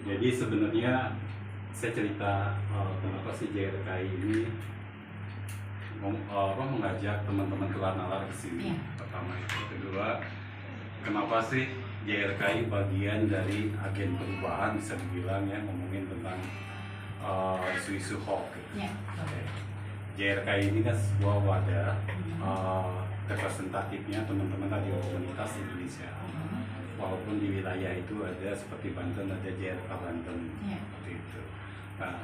Jadi sebenarnya saya cerita kenapa sih JRKI ini mengajak teman-teman keluar nalar ke sini. Pertama itu, kedua, kenapa sih JRKI bagian dari agen perubahan, bisa dibilang ya, ngomongin tentang isu-isu hoax gitu. JRKI ini kan sebuah wadah representatifnya teman-teman radio komunitas Indonesia. Walaupun di wilayah itu ada seperti Banten, ada JRK Banten, seperti itu. Nah,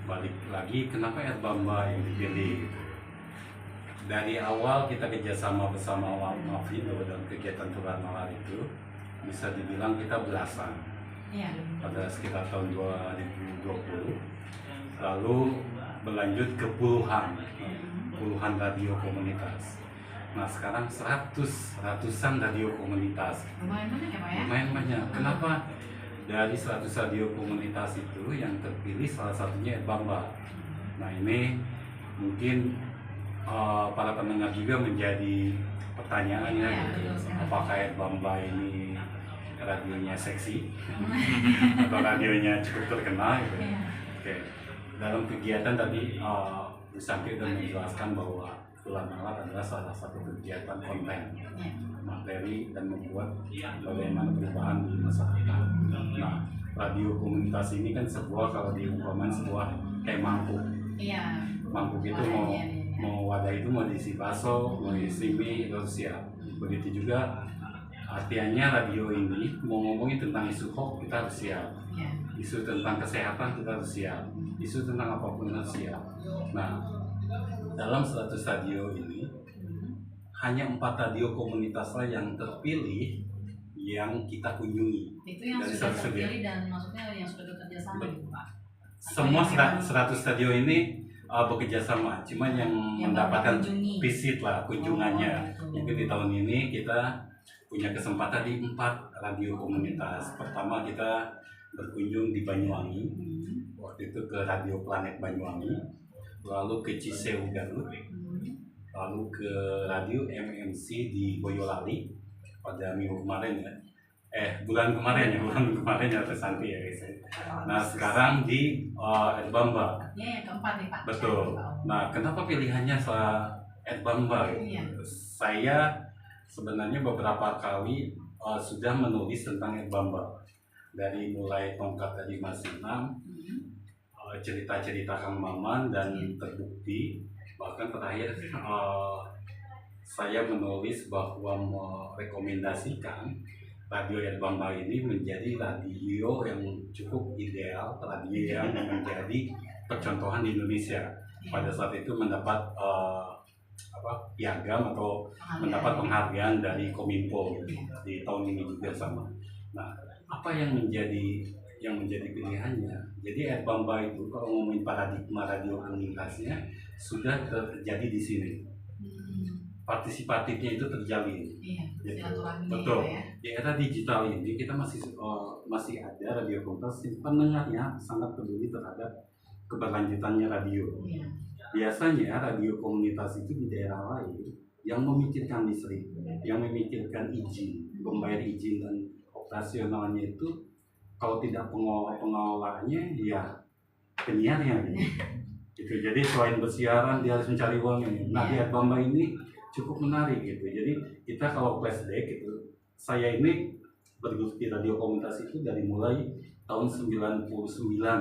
balik lagi kenapa Erbamba yang dipilih gitu. Dari awal kita kerjasama bersama Mafindo dalam kegiatan Tular Nalar itu bisa dibilang kita belasan pada sekitar tahun 2020, lalu berlanjut ke puluhan radio komunitas. Nah sekarang ratusan radio komunitas. Lumayan banyak ya Pak ya? Lumayan banyak. Kenapa? Dari 100 radio komunitas itu yang terpilih salah satunya Erbamba. Nah ini mungkin para pendengar juga menjadi pertanyaan ya, apakah Erbamba ini radionya seksi atau radionya cukup terkenal gitu. Oke. Dalam kegiatan tadi Sangki sudah menjelaskan bahwa Tular Nalar adalah salah satu kegiatan konten materi dan membuat bagaimana perubahan di masyarakat. Nah, radio komunitas ini kan kalau diumpamakan sebuah kayak mangkuk. Mangkuk itu mau wadah itu mau diisi bakso, mau diisi mie, itu siap. Begitu juga artinya radio ini mau ngomongin tentang isu hoax kita harus siap. Isu tentang kesehatan kita harus siap. Isu tentang apapun harus siap. Nah, dalam 100 radio ini hanya 4 radio komunitas lah yang terpilih yang kita kunjungi. Itu yang dari sudah terpilih dan maksudnya yang sudah bekerja sama gitu Pak? Semua 100 radio ini bekerja sama, cuman yang mendapatkan visit lah kunjungannya. Mungkin di tahun ini kita punya kesempatan di 4 radio komunitas. Pertama kita berkunjung di Banyuwangi, waktu itu ke Radio Planet Banyuwangi, lalu ke Cisewu Garut, lalu ke Radio MMC di Boyolali pada minggu kemarin ya, bulan kemarin ya Santi ya guys. Nah sekarang di Erbamba. Yang keempat nih Pak. Betul. Nah kenapa pilihannya Erbamba? Saya sebenarnya beberapa kali sudah menulis tentang Erbamba, dari mulai Tongkat dari Masinam, cerita-cerita Kang Maman, dan terbukti. Bahkan terakhir saya menulis bahwa merekomendasikan radio Erbamba ini menjadi radio yang cukup ideal, radio yang menjadi percontohan di Indonesia. Pada saat itu mendapat piagam atau mendapat penghargaan dari Kominfo di tahun ini juga sama. Nah, apa yang menjadi pilihannya? Jadi Erbamba itu kalau ngomongin paradigma radio komunikasinya sudah terjadi di sini. Partisipatifnya itu terjalin. Betul. Di era digital ini kita masih ada radio komunitas pendengarnya sangat peduli terhadap keberlanjutannya radio. Biasanya radio komunitas itu di daerah lain yang memikirkan listrik, yang memikirkan izin, membayar izin dan operasionalnya itu, kalau tidak pengelolaannya ya penyiarnya gitu. Jadi selain bersiaran dia harus mencari uang ini. Nah di Erbamba ini cukup menarik gitu. Jadi kita kalau flashback gitu, saya ini bergelut di radio komunitas itu dari mulai tahun 99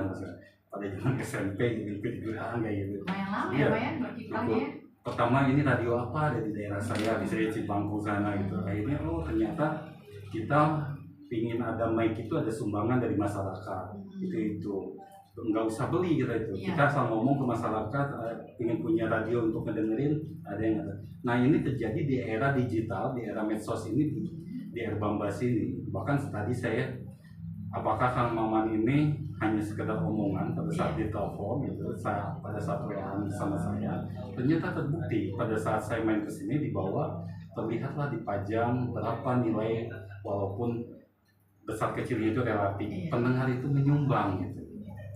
maksudnya. Pada zaman SMP gitu, ikut-ikutan kayak gitu. Lumayan lama ya Pak ya berkiprahnya. Pertama ini radio apa ada di daerah saya, di Cibangku sana gitu. Akhirnya ternyata kita pingin ada mic itu ada sumbangan dari masyarakat. Itu nggak usah beli gitu itu. Kita asal ngomong ke masyarakat, ingin punya radio untuk ngedengerin, ada yang ada. Nah ini terjadi di era digital, di era medsos ini, di Erbamba sini. Bahkan tadi saya, apakah Kang Maman ini hanya sekedar omongan pada saat ditelepon gitu, pada saat WA sama saya, ternyata terbukti pada saat saya main kesini dibawa, terlihatlah dipajang berapa nilai, walaupun besar kecilnya itu relatif, pendengar itu menyumbang gitu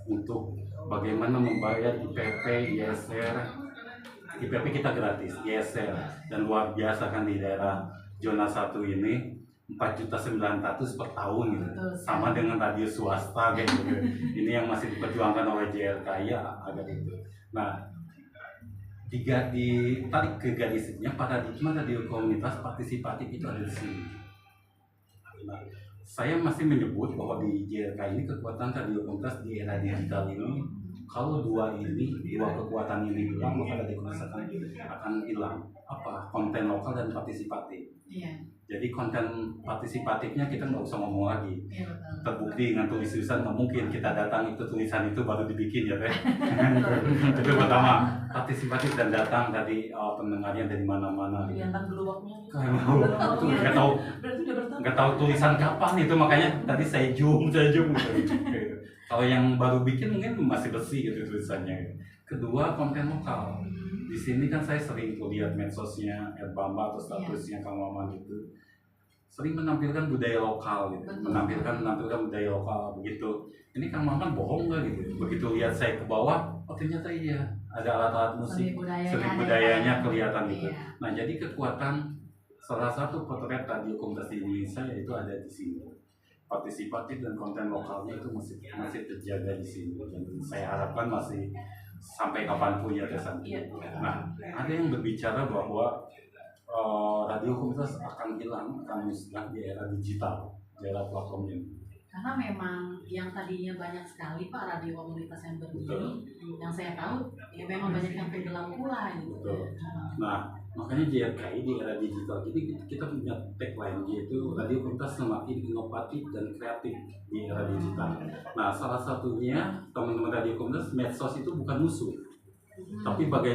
untuk bagaimana membayar IPP, ISR. IPP kita gratis, ISR, dan luar biasa kan di daerah zona 1 ini 4.900.000 per tahun gitu. Betul. Sama dengan radio swasta kayak gitu. Ini yang masih diperjuangkan oleh JRKI ya agak itu. Nah, ditarik ke garisnya paradigma radio komunitas partisipatif itu ada di sini. Nah, saya masih menyebut bahwa di JRKI ini kekuatan radio komunitas di era digital ini, kalau dua kekuatan ini hilang, maka radio komunitas akan hilang. Apa? Konten lokal dan partisipatif. Iya. Jadi konten partisipatifnya kita nggak usah ngomong lagi. Iya betul. Terbukti dengan tulisan nggak mungkin kita datang itu tulisan itu baru dibikin ya teh. Itu pertama partisipatif dan datang dari pendengarnya dari mana-mana. Kelihatan gerobaknya. Itu nggak tahu tulisan kapan itu, makanya tadi saya zoom gitu. Kalau yang baru bikin mungkin masih bersih gitu tulisannya. Kedua, konten lokal. Di sini kan saya sering lihat medsosnya Erbamba atau statusnya Kang Maman itu sering menampilkan budaya lokal gitu. Menampilkan budaya lokal begitu. Ini Kang Maman bohong nggak gitu? Begitu lihat saya ke bawah, oh ternyata iya ada alat-alat musik, seni budayanya kelihatan gitu. Iya. Nah, jadi kekuatan salah satu potret radio komunitas di Indonesia yaitu ada di sini. Partisipatif dan konten lokalnya itu masih terjaga di sini. Dan saya harapkan masih sampai kapanpun ya Tesan. Nah, ada yang berbicara bahwa radio komunitas akan hilang, akan musnah di era digital, di era platform ini. Karena memang yang tadinya banyak sekali Pak radio komunitas yang berdiri, yang saya tahu ya memang banyak yang tenggelam pula gitu. Betul. Nah, makanya JRKI di era digital ini kita punya tagline yaitu radio komunitas semakin inovatif dan kreatif di era digital. Nah, salah satunya teman-teman radio komunitas medsos itu bukan musuh, tapi bagaimana